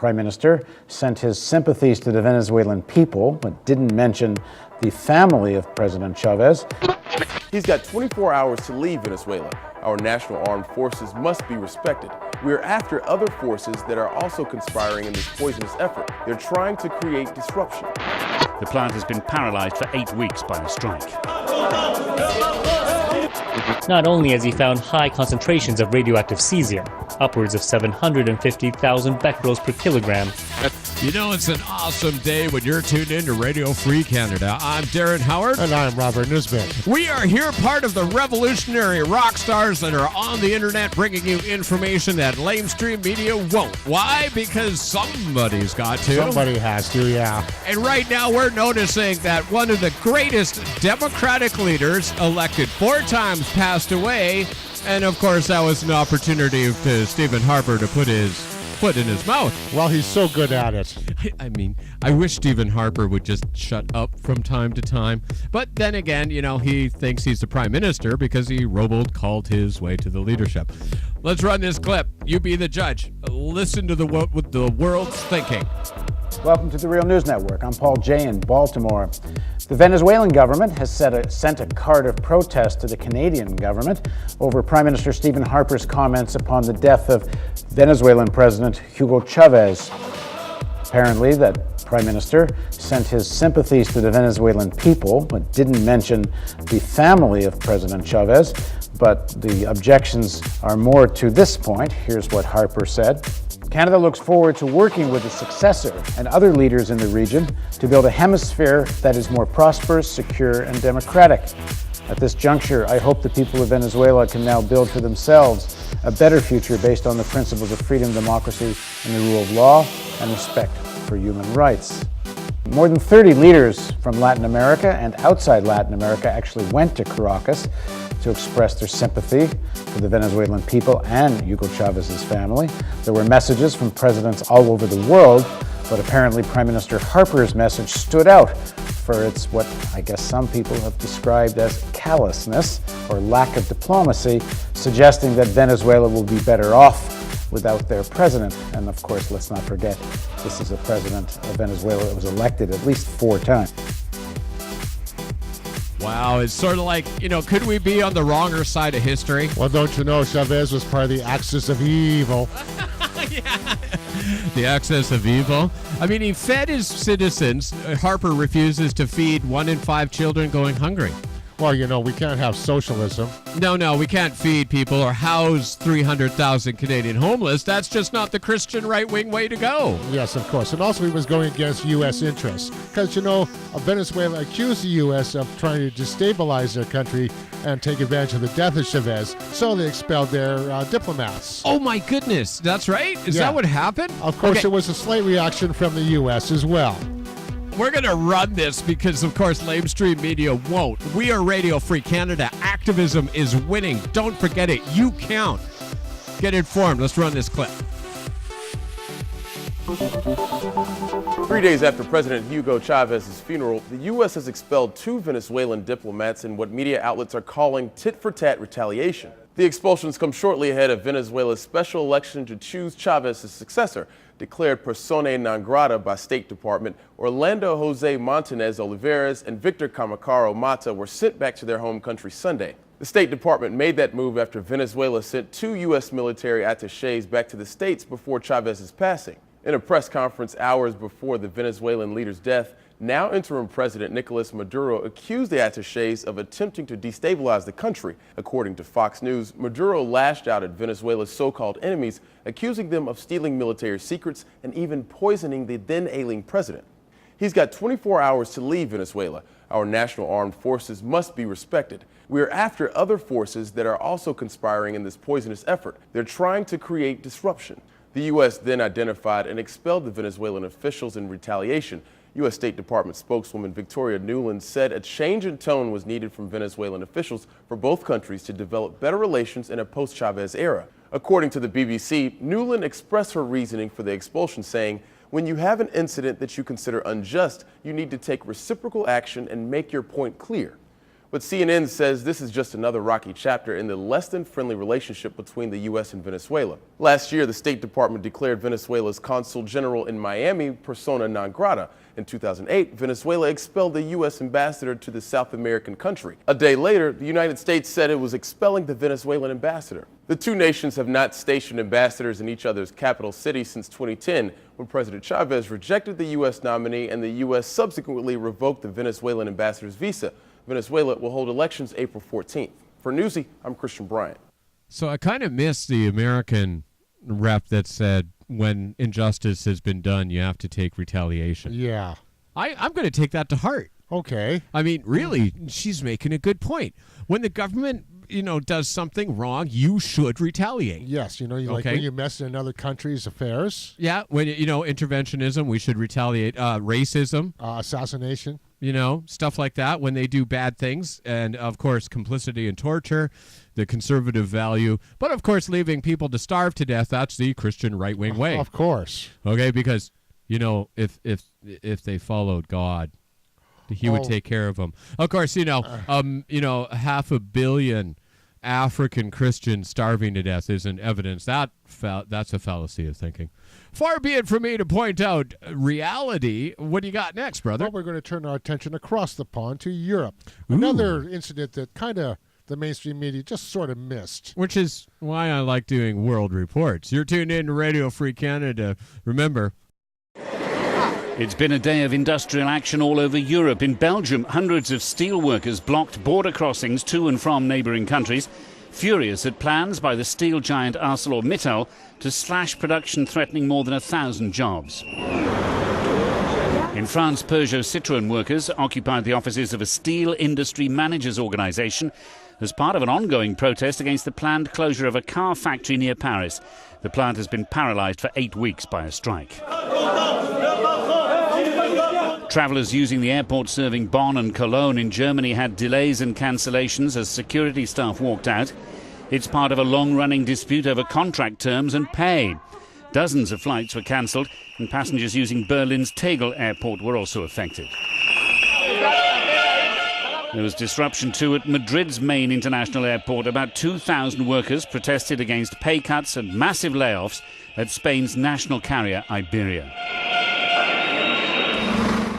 Prime Minister sent his sympathies to the Venezuelan people, but didn't mention the family of President Chavez. He's got 24 hours to leave Venezuela. Our national armed forces must be respected. We are after other forces that are also conspiring in this poisonous effort. They're trying to create disruption. The plant has been paralyzed for 8 weeks by the strike. Not only has he found high concentrations of radioactive cesium, upwards of 750,000 becquerels per kilogram. You know, it's an awesome day when you're tuned in to Radio Free Canada. I'm Darren Howard. And I'm Robert Nisbet. We are here, part of the revolutionary rock stars that are on the internet bringing you information that lamestream media won't. Why? Because somebody's got to. Somebody has to, yeah. And right now we're noticing that one of the greatest Democratic leaders, elected 4 times, passed away. And of course, that was an opportunity to Stephen Harper to put his foot in his mouth. Well, he's so good at it. I mean, I wish Stephen Harper would just shut up from time to time. But then again, you know, he thinks he's the prime minister because he robocalled his way to the leadership. Let's run this clip. You be the judge. Listen to what the world's thinking. Welcome to the Real News Network. I'm Paul Jay in Baltimore. The Venezuelan government has sent a card of protest to the Canadian government over Prime Minister Stephen Harper's comments upon the death of Venezuelan President Hugo Chavez. Apparently, that Prime Minister sent his sympathies to the Venezuelan people, but didn't mention the family of President Chavez. But the objections are more to this point. Here's what Harper said. Canada looks forward to working with its successor and other leaders in the region to build a hemisphere that is more prosperous, secure, and democratic. At this juncture, I hope the people of Venezuela can now build for themselves a better future based on the principles of freedom, democracy, and the rule of law, and respect for human rights. More than 30 leaders from Latin America and outside Latin America actually went to Caracas to express their sympathy for the Venezuelan people and Hugo Chavez's family. There were messages from presidents all over the world, but apparently Prime Minister Harper's message stood out for its what I guess some people have described as callousness or lack of diplomacy, suggesting that Venezuela will be better off without their president. And of course, let's not forget, this is a president of Venezuela that was elected at least 4 times. Wow, it's sort of like, you know, could we be on the wronger side of history? Well, don't you know Chavez was part of the axis of evil? Yeah. The axis of evil. I mean, he fed his citizens. Harper refuses to feed 1 in 5 children going hungry. Well, you know, we can't have socialism. No, we can't feed people or house 300,000 Canadian homeless. That's just not the Christian right-wing way to go. Yes, of course. And also he was going against U.S. interests. Because, you know, Venezuela accused the U.S. of trying to destabilize their country and take advantage of the death of Chavez. So they expelled their diplomats. Oh, my goodness. That's right? Is that what happened? Of course, Okay. It was a slight reaction from the U.S. as well. We're going to run this because, of course, lamestream media won't. We are Radio Free Canada. Activism is winning. Don't forget it. You count. Get informed. Let's run this clip. 3 days after President Hugo Chavez's funeral, the U.S. has expelled 2 Venezuelan diplomats in what media outlets are calling tit-for-tat retaliation. The expulsions come shortly ahead of Venezuela's special election to choose Chavez's successor, declared persona non grata by State Department. Orlando Jose Montanez Olivares and Victor Kamacaro Mata were sent back to their home country Sunday. The State Department made that move after Venezuela sent 2 U.S. military attachés back to the States before Chavez's passing. In a press conference hours before the Venezuelan leader's death, now interim President Nicolas Maduro accused the attachés of attempting to destabilize the country. According to Fox News, Maduro lashed out at Venezuela's so-called enemies, accusing them of stealing military secrets and even poisoning the then ailing president. He's got 24 hours to leave Venezuela. Our national armed forces must be respected. We are after other forces that are also conspiring in this poisonous effort. They're trying to create disruption. The U.S. then identified and expelled the Venezuelan officials in retaliation. U.S. State Department spokeswoman Victoria Nuland said a change in tone was needed from Venezuelan officials for both countries to develop better relations in a post-Chavez era. According to the BBC, Nuland expressed her reasoning for the expulsion, saying, "When you have an incident that you consider unjust, you need to take reciprocal action and make your point clear." But CNN says this is just another rocky chapter in the less than friendly relationship between the U.S. and Venezuela. Last year, the State Department declared Venezuela's consul general in Miami persona non grata. In 2008, Venezuela expelled the U.S. ambassador to the South American country. A day later, the United States said it was expelling the Venezuelan ambassador. The two nations have not stationed ambassadors in each other's capital city since 2010, when President Chavez rejected the U.S. nominee and the U.S. subsequently revoked the Venezuelan ambassador's visa. Venezuela will hold elections April 14th. For Newsy, I'm Christian Bryant. So I kind of miss the American rep that said when injustice has been done, you have to take retaliation. Yeah. I'm going to take that to heart. Okay. I mean, really, she's making a good point. When the government, does something wrong, you should retaliate. Yes, like when you mess in another country's affairs. Yeah, when, interventionism, we should retaliate. Racism. Assassination. Stuff like that when they do bad things. And, of course, complicity and torture, the conservative value. But, of course, leaving people to starve to death, that's the Christian right-wing way. Of course. Okay, because, if they followed God, he would take care of them. Of course, 500 million African Christians starving to death isn't evidence. That's a fallacy of thinking. Far be it from me to point out reality. What do you got next, brother? Well, we're going to turn our attention across the pond to Europe. Ooh. Another incident that kind of the mainstream media just sort of missed. Which is why I like doing world reports. You're tuned in to Radio Free Canada. Remember, it's been a day of industrial action all over Europe. In Belgium, hundreds of steel workers blocked border crossings to and from neighbouring countries, furious at plans by the steel giant ArcelorMittal to slash production, threatening more than 1,000 jobs. In France, Peugeot Citroën workers occupied the offices of a steel industry managers organisation as part of an ongoing protest against the planned closure of a car factory near Paris. The plant has been paralysed for 8 weeks by a strike. Travellers using the airport serving Bonn and Cologne in Germany had delays and cancellations as security staff walked out. It's part of a long-running dispute over contract terms and pay. Dozens of flights were cancelled, and passengers using Berlin's Tegel airport were also affected. There was disruption too at Madrid's main international airport. About 2,000 workers protested against pay cuts and massive layoffs at Spain's national carrier Iberia.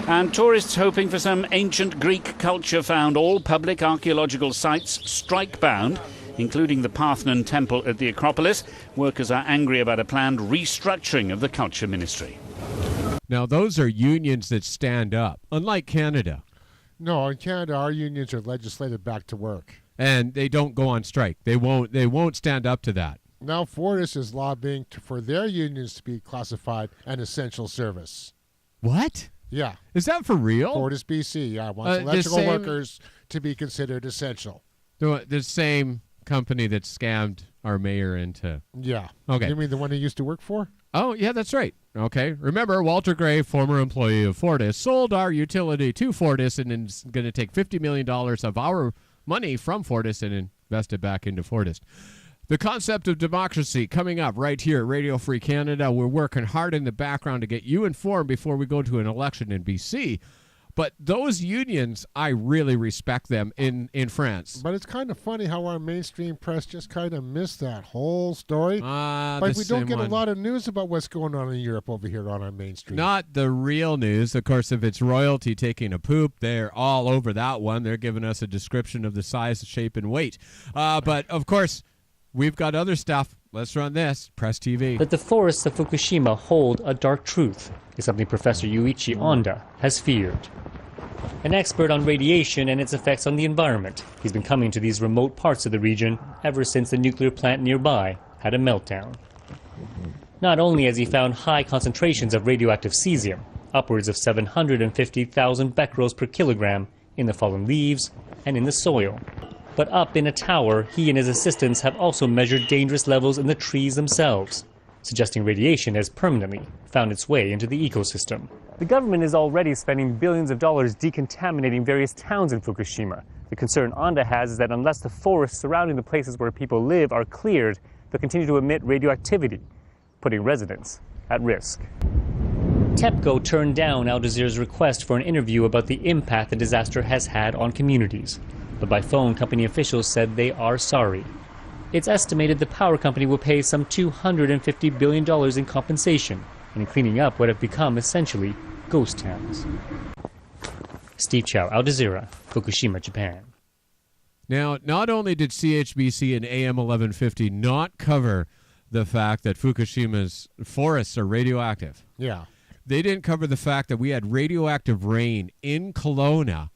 And tourists hoping for some ancient Greek culture found all public archaeological sites strike-bound, including the Parthenon temple at the Acropolis. Workers are angry about a planned restructuring of the Culture Ministry. now those are unions that stand up, unlike Canada. No, in Canada, our unions are legislated back to work. And they don't go on strike. They won't stand up to that. Now Fortis is lobbying for their unions to be classified an essential service. What? Yeah. Is that for real? Fortis BC, yeah, wants electrical workers to be considered essential. The same company that scammed our mayor into... Yeah. Okay. You mean the one he used to work for? Oh, yeah, that's right. Okay. Remember, Walter Gray, former employee of Fortis, sold our utility to Fortis and is going to take $50 million of our money from Fortis and invest it back into Fortis. The concept of democracy coming up right here at Radio Free Canada. We're working hard in the background to get you informed before we go to an election in BC. But those unions, I really respect them in France. But it's kind of funny how our mainstream press just kind of missed that whole story. Like we don't get a lot of news about what's going on in Europe over here on our mainstream. Not the real news. Of course, if it's royalty taking a poop, they're all over that one. They're giving us a description of the size, shape, and weight. But, of course, we've got other stuff. Let's run this. Press TV. That the forests of Fukushima hold a dark truth is something Professor Yuichi Onda has feared. An expert on radiation and its effects on the environment, he's been coming to these remote parts of the region ever since the nuclear plant nearby had a meltdown. Not only has he found high concentrations of radioactive cesium, upwards of 750,000 becquerels per kilogram in the fallen leaves and in the soil, but up in a tower, he and his assistants have also measured dangerous levels in the trees themselves, suggesting radiation has permanently found its way into the ecosystem. The government is already spending billions of dollars decontaminating various towns in Fukushima. The concern Onda has is that unless the forests surrounding the places where people live are cleared, they'll continue to emit radioactivity, putting residents at risk. TEPCO turned down Al Jazeera's request for an interview about the impact the disaster has had on communities. But by phone, company officials said they are sorry. It's estimated the power company will pay some $250 billion in compensation and in cleaning up what have become essentially ghost towns. Steve Chow, Al Jazeera, Fukushima, Japan. Now, not only did CHBC and AM 1150 not cover the fact that Fukushima's forests are radioactive, Yeah. they didn't cover the fact that we had radioactive rain in Kelowna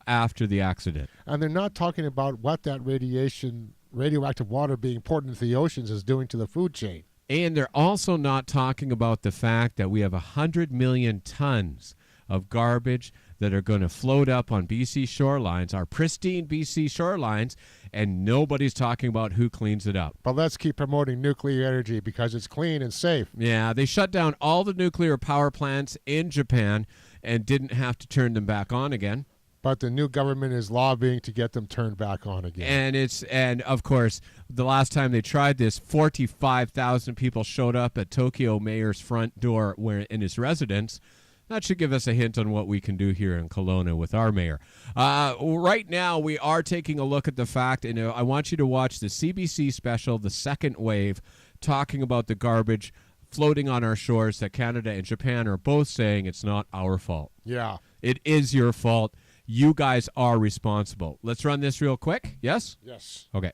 after the accident. And they're not talking about what that radioactive water being poured into the oceans is doing to the food chain. And they're also not talking about the fact that we have 100 million tons of garbage that are going to float up on BC shorelines, our pristine BC shorelines, and nobody's talking about who cleans it up. But let's keep promoting nuclear energy because it's clean and safe. Yeah, they shut down all the nuclear power plants in Japan and didn't have to turn them back on again. But the new government is lobbying to get them turned back on again. And of course, the last time they tried this, 45,000 people showed up at Tokyo mayor's front door in his residence. That should give us a hint on what we can do here in Kelowna with our mayor. Right now, we are taking a look at the fact, and I want you to watch the CBC special, The Second Wave, talking about the garbage floating on our shores that Canada and Japan are both saying it's not our fault. Yeah. It is your fault. You guys are responsible. Let's run this real quick. Yes? Yes. Okay.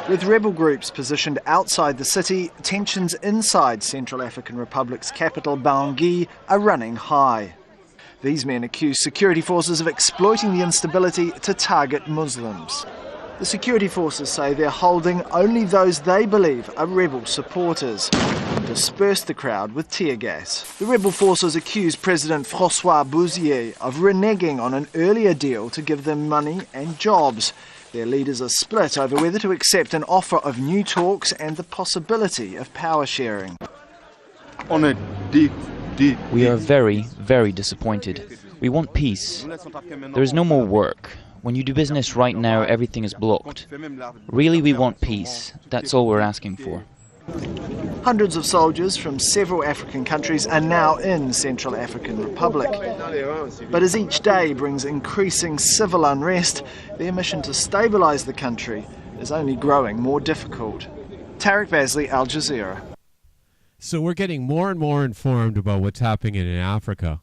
With rebel groups positioned outside the city, tensions inside Central African Republic's capital, Bangui, are running high. These men accuse security forces of exploiting the instability to target Muslims. The security forces say they're holding only those they believe are rebel supporters and disperse the crowd with tear gas. The rebel forces accuse President François Bozier of reneging on an earlier deal to give them money and jobs. Their leaders are split over whether to accept an offer of new talks and the possibility of power sharing. We are very, very disappointed. We want peace. There is no more work. When you do business right now, everything is blocked. Really, we want peace. That's all we're asking for. Hundreds of soldiers from several African countries are now in Central African Republic. But as each day brings increasing civil unrest, their mission to stabilise the country is only growing more difficult. Tarek Basley, Al Jazeera. So we're getting more and more informed about what's happening in Africa.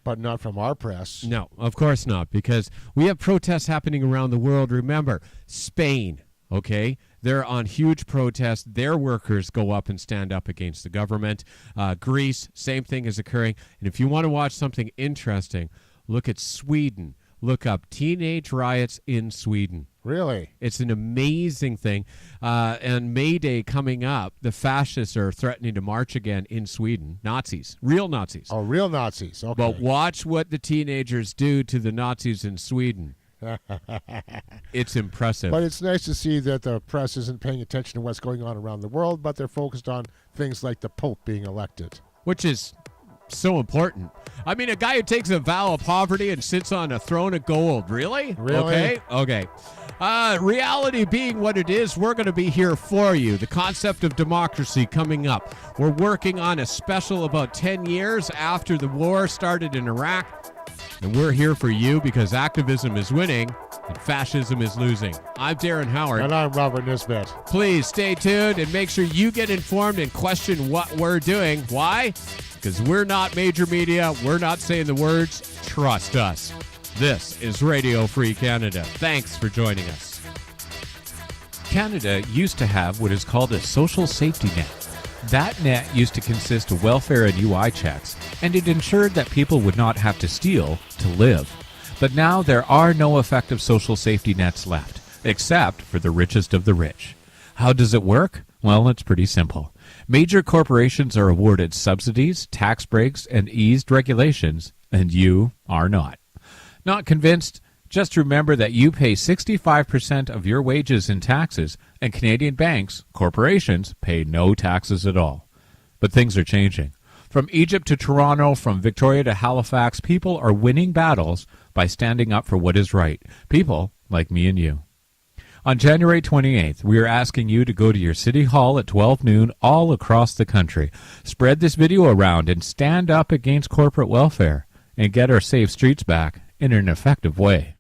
But not from our press. No, of course not, because we have protests happening around the world. Remember, Spain, okay? They're on huge protests. Their workers go up and stand up against the government. Greece, same thing is occurring. And if you want to watch something interesting, look at Sweden. Look up teenage riots in Sweden. Really? It's an amazing thing. And May Day coming up, the fascists are threatening to march again in Sweden. Nazis, real Nazis. Oh, real Nazis. Okay. But watch what the teenagers do to the Nazis in Sweden. It's impressive. But it's nice to see that the press isn't paying attention to what's going on around the world, but they're focused on things like the Pope being elected. Which is so important. I mean, a guy who takes a vow of poverty and sits on a throne of gold. Really? Really? Okay. Reality being what it is, we're going to be here for you. The concept of democracy coming up. We're working on a special about 10 years after the war started in Iraq. And we're here for you because activism is winning and fascism is losing. I'm Darren Howard. And I'm Robert Nisbet. Please stay tuned and make sure you get informed and question what we're doing. Why? Because we're not major media. We're not saying the words. Trust us. This is Radio Free Canada. Thanks for joining us. Canada used to have what is called a social safety net. That net used to consist of welfare and UI checks, and it ensured that people would not have to steal to live. But now there are no effective social safety nets left, except for the richest of the rich. How does it work? Well, it's pretty simple. Major corporations are awarded subsidies, tax breaks, and eased regulations, and you are not. Not convinced? Just remember that you pay 65% of your wages in taxes, and Canadian banks, corporations, pay no taxes at all. But things are changing. From Egypt to Toronto, from Victoria to Halifax, people are winning battles by standing up for what is right. People like me and you. On January 28th, we are asking you to go to your city hall at 12 noon all across the country. Spread this video around and stand up against corporate welfare and get our safe streets back in an effective way.